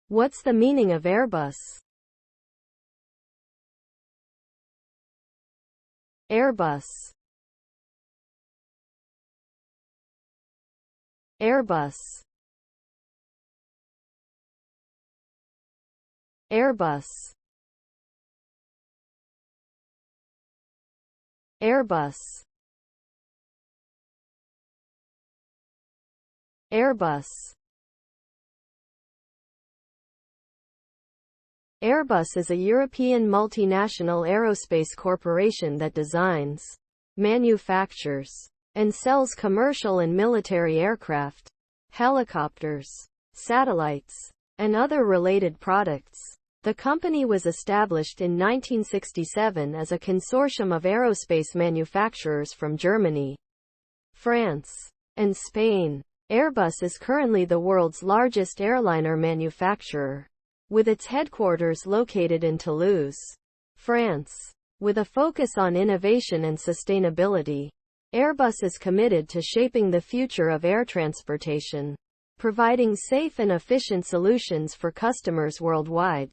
What's the meaning of airbus? Airbus. Airbus. Airbus. Airbus. Airbus. Airbus is a European multinational aerospace corporation that designs, manufactures, and sells commercial and military aircraft, helicopters, satellites, and other related products. The company was established in 1967 as a consortium of aerospace manufacturers from Germany, France, and Spain. Airbus is currently the world's largest airliner manufacturer, with its headquarters located in Toulouse, France. With a focus on innovation and sustainability, Airbus is committed to shaping the future of air transportation, providing safe and efficient solutions for customers worldwide.